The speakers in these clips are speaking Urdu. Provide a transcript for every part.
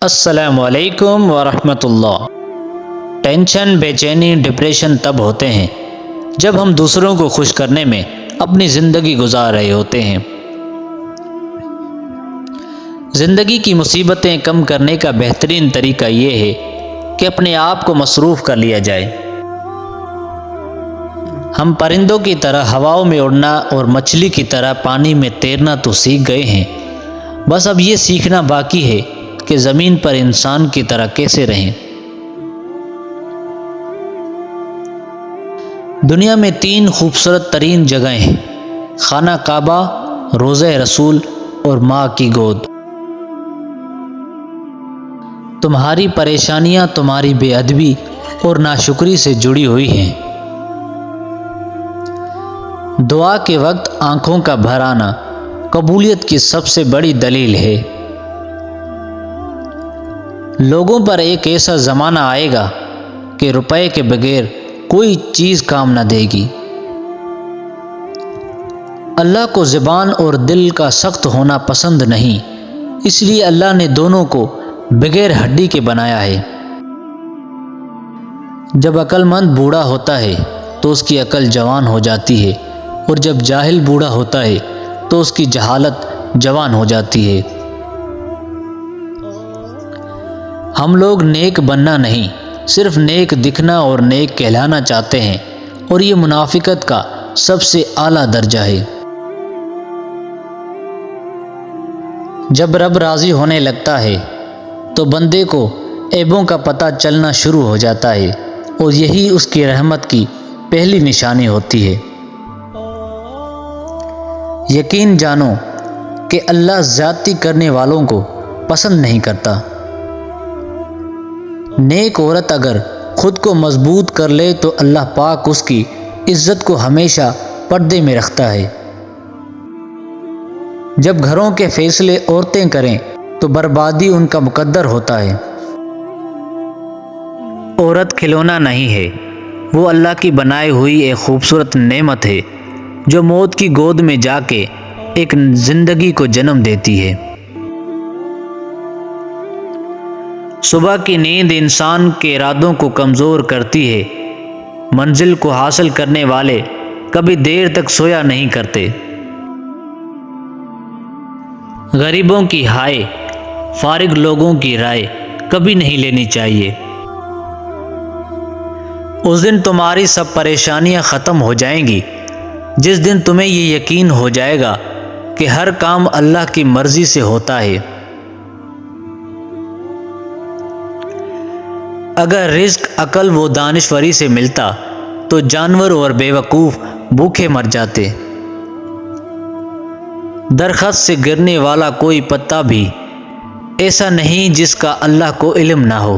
السلام علیکم ورحمۃ اللہ۔ ٹینشن، بے چینی، ڈپریشن تب ہوتے ہیں جب ہم دوسروں کو خوش کرنے میں اپنی زندگی گزار رہے ہوتے ہیں۔ زندگی کی مصیبتیں کم کرنے کا بہترین طریقہ یہ ہے کہ اپنے آپ کو مصروف کر لیا جائے۔ ہم پرندوں کی طرح ہواؤں میں اڑنا اور مچھلی کی طرح پانی میں تیرنا تو سیکھ گئے ہیں، بس اب یہ سیکھنا باقی ہے کہ زمین پر انسان کی طرح کیسے رہیں۔ دنیا میں 3 خوبصورت ترین جگہیں ہیں: خانہ کعبہ، روضہ رسول اور ماں کی گود۔ تمہاری پریشانیاں تمہاری بے ادبی اور ناشکری سے جڑی ہوئی ہیں۔ دعا کے وقت آنکھوں کا بھر آنا قبولیت کی سب سے بڑی دلیل ہے۔ لوگوں پر ایک ایسا زمانہ آئے گا کہ روپے کے بغیر کوئی چیز کام نہ دے گی۔ اللہ کو زبان اور دل کا سخت ہونا پسند نہیں، اس لیے اللہ نے دونوں کو بغیر ہڈی کے بنایا ہے۔ جب عقل مند بوڑھا ہوتا ہے تو اس کی عقل جوان ہو جاتی ہے، اور جب جاہل بوڑھا ہوتا ہے تو اس کی جہالت جوان ہو جاتی ہے۔ ہم لوگ نیک بننا نہیں، صرف نیک دکھنا اور نیک کہلانا چاہتے ہیں، اور یہ منافقت کا سب سے اعلیٰ درجہ ہے۔ جب رب راضی ہونے لگتا ہے تو بندے کو عیبوں کا پتہ چلنا شروع ہو جاتا ہے، اور یہی اس کی رحمت کی پہلی نشانی ہوتی ہے۔ یقین جانو کہ اللہ زیادتی کرنے والوں کو پسند نہیں کرتا۔ نیک عورت اگر خود کو مضبوط کر لے تو اللہ پاک اس کی عزت کو ہمیشہ پردے میں رکھتا ہے۔ جب گھروں کے فیصلے عورتیں کریں تو بربادی ان کا مقدر ہوتا ہے۔ عورت کھلونا نہیں ہے، وہ اللہ کی بنائی ہوئی ایک خوبصورت نعمت ہے جو موت کی گود میں جا کے ایک زندگی کو جنم دیتی ہے۔ صبح کی نیند انسان کے ارادوں کو کمزور کرتی ہے۔ منزل کو حاصل کرنے والے کبھی دیر تک سویا نہیں کرتے۔ غریبوں کی ہائے، فارغ لوگوں کی رائے کبھی نہیں لینی چاہیے۔ اس دن تمہاری سب پریشانیاں ختم ہو جائیں گی جس دن تمہیں یہ یقین ہو جائے گا کہ ہر کام اللہ کی مرضی سے ہوتا ہے۔ اگر رزق عقل و دانشوری سے ملتا تو جانور اور بے وقوف بھوکے مر جاتے۔ درخت سے گرنے والا کوئی پتا بھی ایسا نہیں جس کا اللہ کو علم نہ ہو۔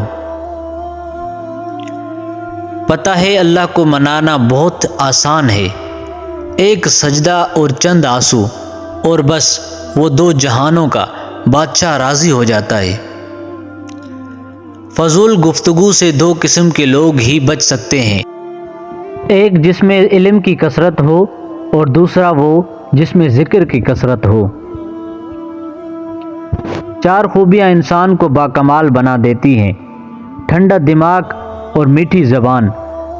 پتہ ہے اللہ کو منانا بہت آسان ہے، ایک سجدہ اور چند آنسو اور بس وہ 2 جہانوں کا بادشاہ راضی ہو جاتا ہے۔ فضول گفتگو سے 2 قسم کے لوگ ہی بچ سکتے ہیں، ایک جس میں علم کی کثرت ہو اور دوسرا وہ جس میں ذکر کی کثرت ہو۔ 4 خوبیاں انسان کو باکمال بنا دیتی ہیں: ٹھنڈا دماغ اور میٹھی زبان،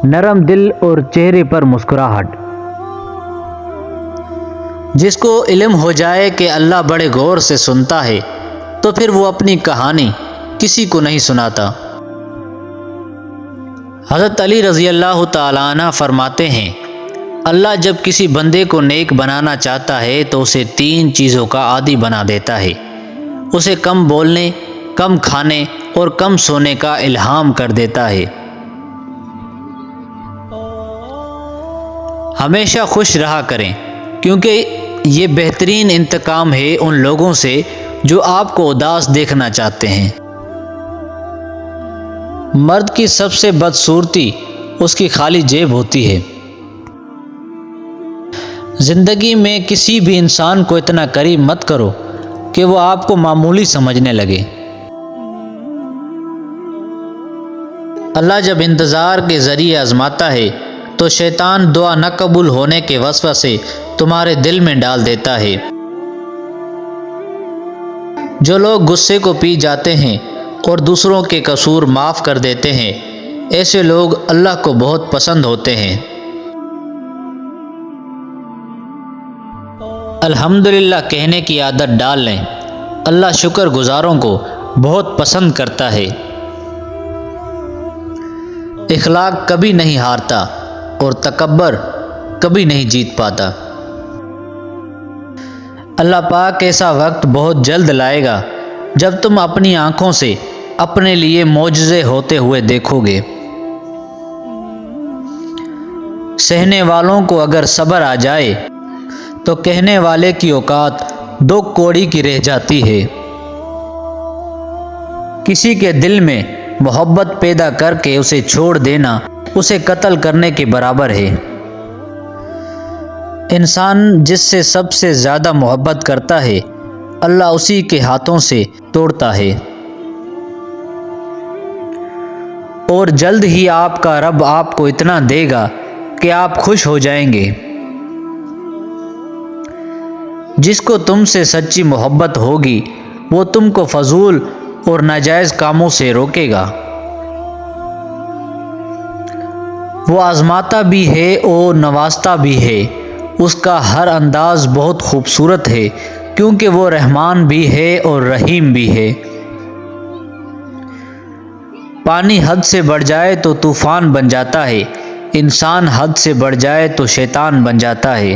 نرم دل اور چہرے پر مسکراہٹ۔ جس کو علم ہو جائے کہ اللہ بڑے غور سے سنتا ہے تو پھر وہ اپنی کہانی کسی کو نہیں سناتا۔ حضرت علی رضی اللہ تعالیٰ عنہ فرماتے ہیں، اللہ جب کسی بندے کو نیک بنانا چاہتا ہے تو اسے 3 چیزوں کا عادی بنا دیتا ہے۔ اسے کم بولنے، کم کھانے اور کم سونے کا الہام کر دیتا ہے۔ ہمیشہ خوش رہا کریں، کیونکہ یہ بہترین انتقام ہے ان لوگوں سے جو آپ کو اداس دیکھنا چاہتے ہیں۔ مرد کی سب سے بدصورتی اس کی خالی جیب ہوتی ہے۔ زندگی میں کسی بھی انسان کو اتنا قریب مت کرو کہ وہ آپ کو معمولی سمجھنے لگے۔ اللہ جب انتظار کے ذریعے آزماتا ہے تو شیطان دعا نہ قبول ہونے کے وسوسے تمہارے دل میں ڈال دیتا ہے۔ جو لوگ غصے کو پی جاتے ہیں اور دوسروں کے قصور معاف کر دیتے ہیں، ایسے لوگ اللہ کو بہت پسند ہوتے ہیں۔ الحمدللہ کہنے کی عادت ڈال لیں، اللہ شکر گزاروں کو بہت پسند کرتا ہے۔ اخلاق کبھی نہیں ہارتا اور تکبر کبھی نہیں جیت پاتا۔ اللہ پاک ایسا وقت بہت جلد لائے گا جب تم اپنی آنکھوں سے اپنے لیے معجزے ہوتے ہوئے دیکھو گے۔ سہنے والوں کو اگر صبر آ جائے تو کہنے والے کی اوقات 2 کوڑی کی رہ جاتی ہے۔ کسی کے دل میں محبت پیدا کر کے اسے چھوڑ دینا اسے قتل کرنے کے برابر ہے۔ انسان جس سے سب سے زیادہ محبت کرتا ہے اللہ اسی کے ہاتھوں سے توڑتا ہے، اور جلد ہی آپ کا رب آپ کو اتنا دے گا کہ آپ خوش ہو جائیں گے۔ جس کو تم سے سچی محبت ہوگی وہ تم کو فضول اور ناجائز کاموں سے روکے گا۔ وہ آزماتا بھی ہے اور نوازتا بھی ہے، اس کا ہر انداز بہت خوبصورت ہے، کیونکہ وہ رحمان بھی ہے اور رحیم بھی ہے۔ پانی حد سے بڑھ جائے تو طوفان بن جاتا ہے، انسان حد سے بڑھ جائے تو شیطان بن جاتا ہے۔